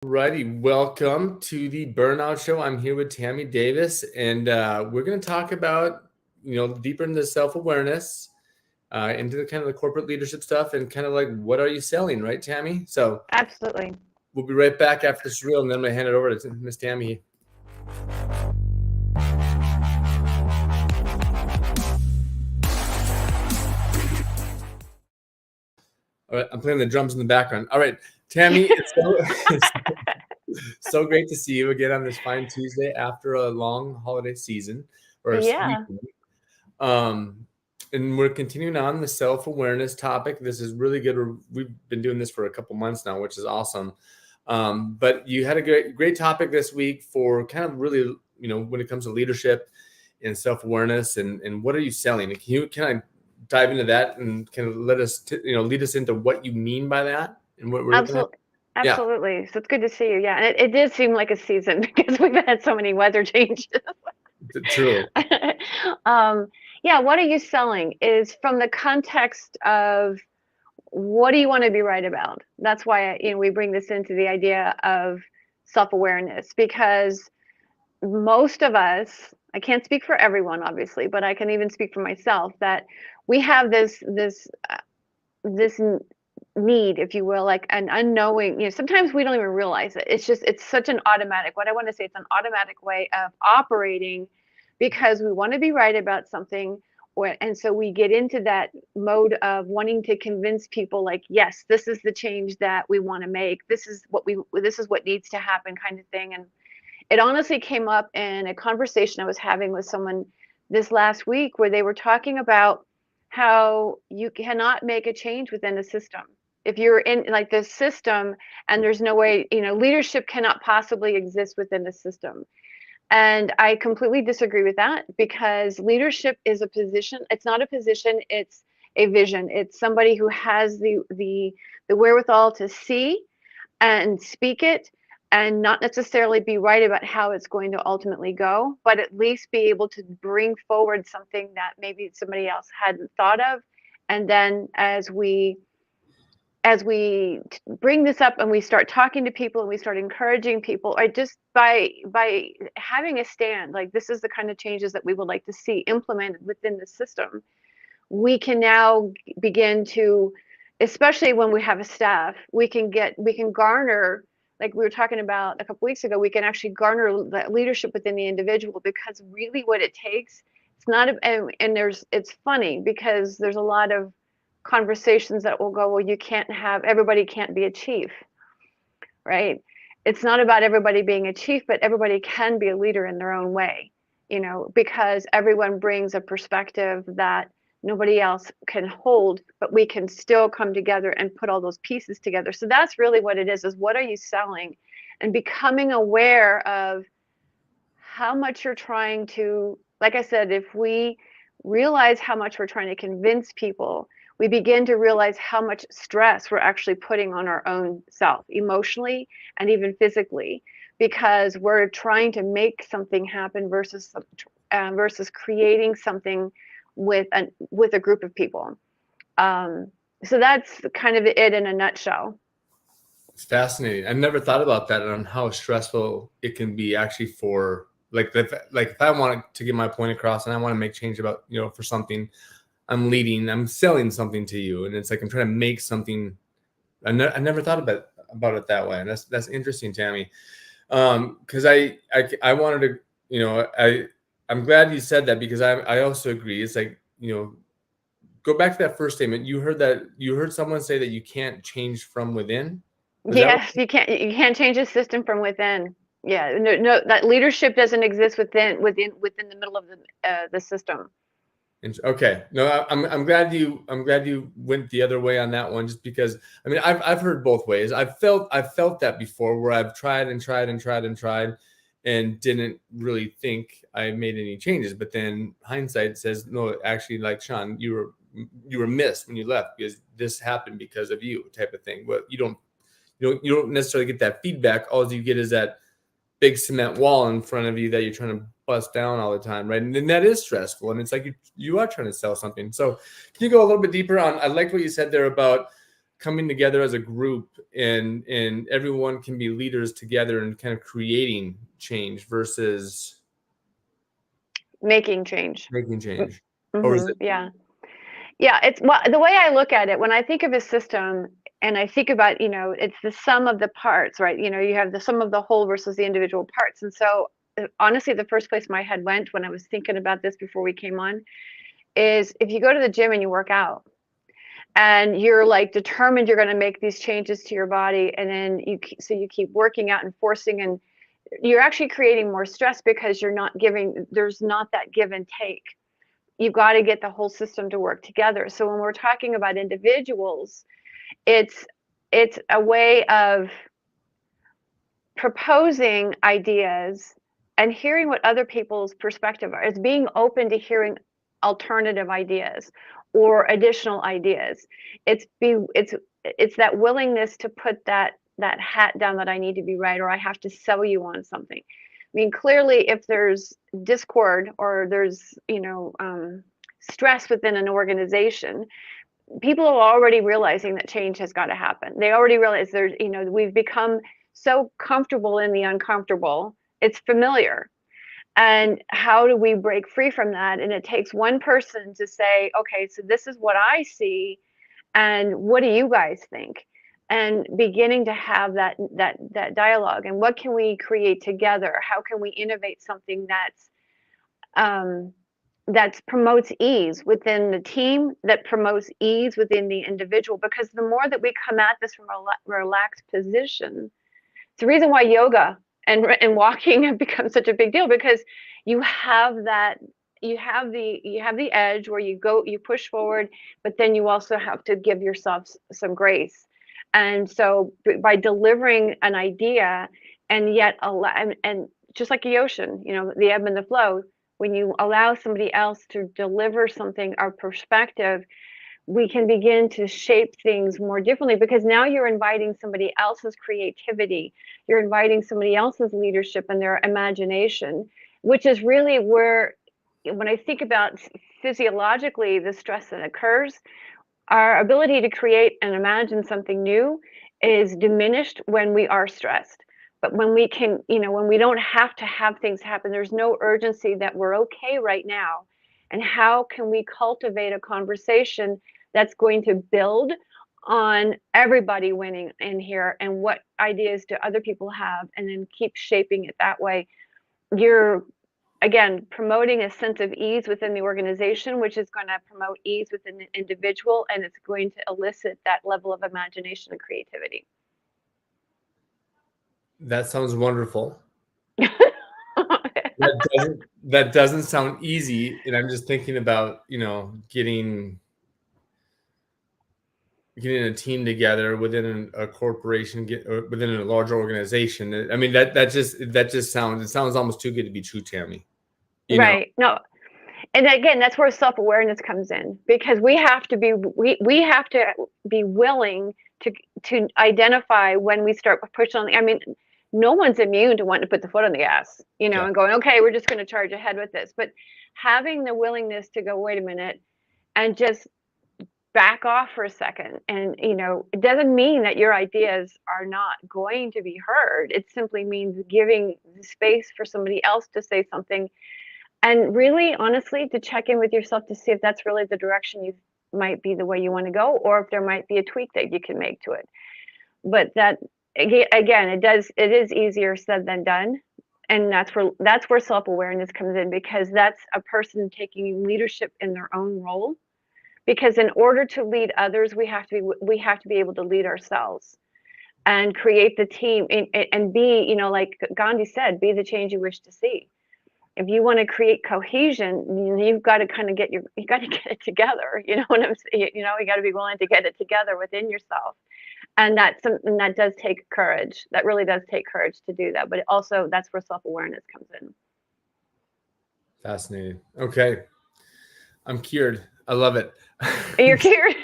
Righty, welcome to the Burnout Show. I'm here with Tammy Davis, and we're going to talk about, deeper into self-awareness, into the kind of the corporate leadership stuff, and kind of like what are you selling, right, Tammy? So Absolutely. we'll be right back after this reel, and then I'm going to hand it over to Miss Tammy. All right, I'm playing the drums in the background. All right, Tammy, it's so great to see you again on this fine Tuesday after a long holiday season or a Yeah. weekend. And we're continuing on the self-awareness topic. This is really good. We've been doing this for a couple months now, which is awesome. But you had a great topic this week for kind of really, when it comes to leadership and self-awareness and what are you selling? Can you kind of dive into that and kind of let us, lead us into what you mean by that and what we're looking at? Absolutely. Yeah, Absolutely. So it's good to see you. Yeah. And it did seem like a season because we've had so many weather changes. truly. um, yeah. What are you selling is from the context of what do you want to be right about? That's why, we bring this into the idea of self-awareness because most of us, I can't speak for everyone, obviously, but I can even speak for myself that we have this need, if you will, like an unknowing, sometimes we don't even realize it. It's such an automatic, what I want to say, it's an automatic way of operating because we want to be right about something. And so we get into that mode of wanting to convince people like, yes, this is the change that we want to make. This is what needs to happen kind of thing. And it honestly came up in a conversation I was having with someone this last week where they were talking about how you cannot make a change within a system. If you're in like the system and there's no way, leadership cannot possibly exist within the system. And I completely disagree with that because leadership is a position. It's not a position, it's a vision. It's somebody who has the wherewithal to see and speak it and not necessarily be right about how it's going to ultimately go, but at least be able to bring forward something that maybe somebody else hadn't thought of. And then as we bring this up and we start talking to people and we start encouraging people, or just by having a stand, like this is the kind of changes that we would like to see implemented within the system, we can now begin to, especially when we have a staff, we can garner, like we were talking about a couple weeks ago, we can actually garner that leadership within the individual because really what it takes, it's not and there's, it's funny because there's a lot of conversations that will go, well, you can't have, everybody can't be a chief, right? It's not about everybody being a chief, but everybody can be a leader in their own way, because everyone brings a perspective that nobody else can hold, but we can still come together and put all those pieces together. So that's really what it is what are you selling? And becoming aware of how much you're trying to, like I said, if we realize how much we're trying to convince people, we begin to realize how much stress we're actually putting on our own self, emotionally and even physically, because we're trying to make something happen versus creating something with a group of people. So that's kind of it in a nutshell. It's fascinating. I never thought about that on how stressful it can be actually for if I want to get my point across and I want to make change about, for something I'm leading, I'm selling something to you. And it's like, I'm trying to make something. I never thought about it that way. And that's interesting, Tammy. Cause I wanted to, I'm glad you said that because I also agree. It's like, go back to that first statement. You heard someone say that you can't change from within. Was that what? Yes, you can't change a system from within. Yeah, no, no, that leadership doesn't exist within the middle of the system. Okay, no, I'm glad you went the other way on that one, just because I mean I've heard both ways. I've felt that before, where I've tried and tried and tried and tried, and didn't really think I made any changes. But then hindsight says, no, actually, like Sean, you were missed when you left because this happened because of you, type of thing. But you don't necessarily get that feedback. All you get is that big cement wall in front of you that you're trying to bust down all the time, right? And then that is stressful, and it's like you are trying to sell something. So can you go a little bit deeper on? I like what you said there about coming together as a group and everyone can be leaders together and kind of creating change versus making change. making change? Or is it Yeah. Yeah, it's well, the way I look at it, when I think of a system and I think about, it's the sum of the parts, right? You have the sum of the whole versus the individual parts. And so, honestly, the first place my head went when I was thinking about this before we came on is if you go to the gym and you work out and you're like determined you're going to make these changes to your body, and then you keep working out and forcing, and you're actually creating more stress because there's not that give and take. You've got to get the whole system to work together. So when we're talking about individuals, it's a way of proposing ideas and hearing what other people's perspective are. It's being open to hearing alternative ideas or additional ideas. It's that willingness to put that hat down that I need to be right, or I have to sell you on something. I mean, clearly, if there's discord or there's stress within an organization, people are already realizing that change has got to happen. They already realize we've become so comfortable in the uncomfortable. It's familiar. And how do we break free from that? And it takes one person to say, okay, so this is what I see, and what do you guys think? And beginning to have that dialogue, and what can we create together? How can we innovate something that promotes ease within the team, that promotes ease within the individual? Because the more that we come at this from a relaxed position, it's the reason why yoga and walking have become such a big deal, because you have the edge where you push forward, but then you also have to give yourself some grace. And so by delivering an idea and yet allow, and just like the ocean, the ebb and the flow, when you allow somebody else to deliver something, our perspective, we can begin to shape things more differently, because now you're inviting somebody else's creativity. You're inviting somebody else's leadership and their imagination, which is really where, when I think about physiologically the stress that occurs, our ability to create and imagine something new is diminished when we are stressed. But when we can, when we don't have to have things happen, there's no urgency, that we're okay right now. And how can we cultivate a conversation that's going to build on everybody winning in here, and what ideas do other people have, and then keep shaping it that way? You're, again, promoting a sense of ease within the organization, which is going to promote ease within the individual, and it's going to elicit that level of imagination and creativity. That sounds wonderful. That doesn't sound easy, and I'm just thinking about getting a team together within a corporation, within a larger organization. I mean, that just sounds almost too good to be true, Tammy. Right. No. And again, that's where self-awareness comes in, because we have to be willing to identify when we start pushing on. I mean, no one's immune to wanting to put the foot on the gas, Yeah. and going, okay, we're just going to charge ahead with this. But having the willingness to go, wait a minute, and just back off for a second. And it doesn't mean that your ideas are not going to be heard. It simply means giving the space for somebody else to say something, and really, honestly, to check in with yourself to see if that's really the direction you might be the way you want to go, or if there might be a tweak that you can make to it. But that, again, it is easier said than done. And that's where self-awareness comes in, because that's a person taking leadership in their own role. Because in order to lead others, we have to be able to lead ourselves and create the team, and be, like Gandhi said, be the change you wish to see. If you want to create cohesion, you've got to kind of get it together. You know what I'm saying? You got to be willing to get it together within yourself. And that's something that does take courage. That really does take courage to do that. But also, that's where self-awareness comes in. Fascinating. Okay. I'm cured. I love it. You're cured?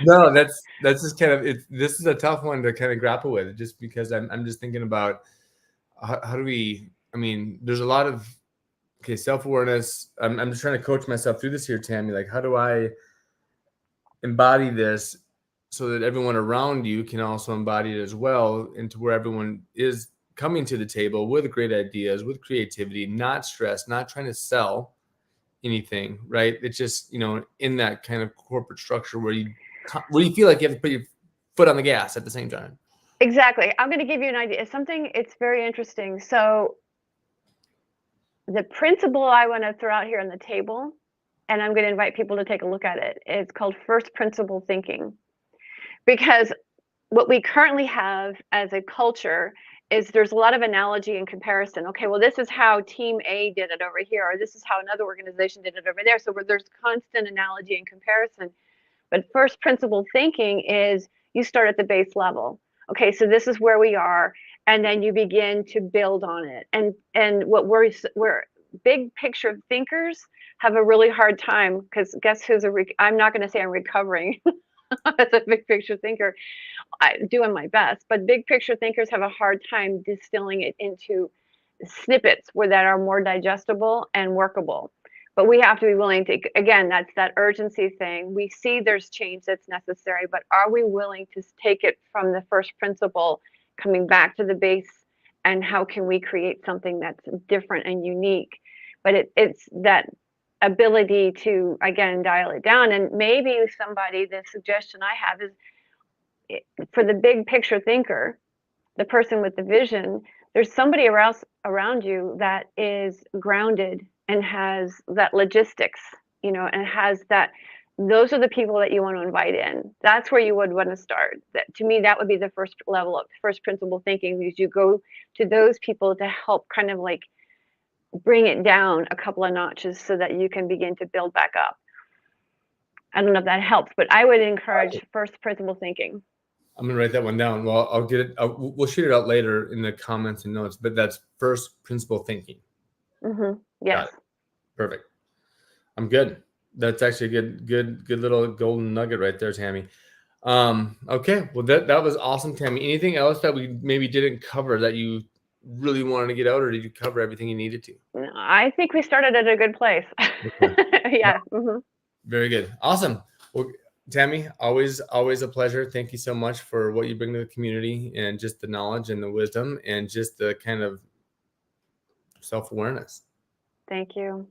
No, that's just kind of it. This is a tough one to kind of grapple with, just because I'm just thinking about how do we, I mean, there's a lot of, self-awareness. I'm just trying to coach myself through this here, Tammy. Like, how do I embody this so that everyone around you can also embody it as well, into where everyone is coming to the table with great ideas, with creativity, not stressed, not trying to sell anything, right? It's just, in that kind of corporate structure where you feel like you have to put your foot on the gas at the same time. Exactly. I'm going to give you an idea. It's very interesting. So the principle I want to throw out here on the table, and I'm going to invite people to take a look at it, it's called first principle thinking. Because what we currently have as a culture is there's a lot of analogy and comparison. Okay, well, this is how team A did it over here, or this is how another organization did it over there. So there's constant analogy and comparison. But first principle thinking is you start at the base level. Okay, so this is where we are, and then you begin to build on it. And what we're big picture thinkers have a really hard time, because guess who's I'm not going to say I'm recovering as a big picture thinker. I'm doing my best, but big picture thinkers have a hard time distilling it into snippets that are more digestible and workable. But we have to be willing to, again, that's that urgency thing. We see there's change that's necessary, but are we willing to take it from the first principle, coming back to the base, and how can we create something that's different and unique? But it's that ability to, again, dial it down. And maybe the suggestion I have is, for the big picture thinker, the person with the vision, there's somebody around you that is grounded and has that logistics, and has that. Those are the people that you want to invite in. That's where you would want to start. That, to me, that would be the first level of first principle thinking, because you go to those people to help kind of like bring it down a couple of notches so that you can begin to build back up. I don't know if that helps, but I would encourage first principle thinking. I'm gonna write that one down. Well, I'll get it. We'll shoot it out later in the comments and notes. But that's first principle thinking. Mm-hmm. Yes. Perfect. I'm good. That's actually a good little golden nugget right there, Tammy. Okay. Well, that was awesome, Tammy. Anything else that we maybe didn't cover that you really wanted to get out, or did you cover everything you needed to? I think we started at a good place. Okay. Yeah. Mm-hmm. Very good. Awesome. Well, Tammy, always a pleasure. Thank you so much for what you bring to the community, and just the knowledge and the wisdom and just the kind of self-awareness. Thank you.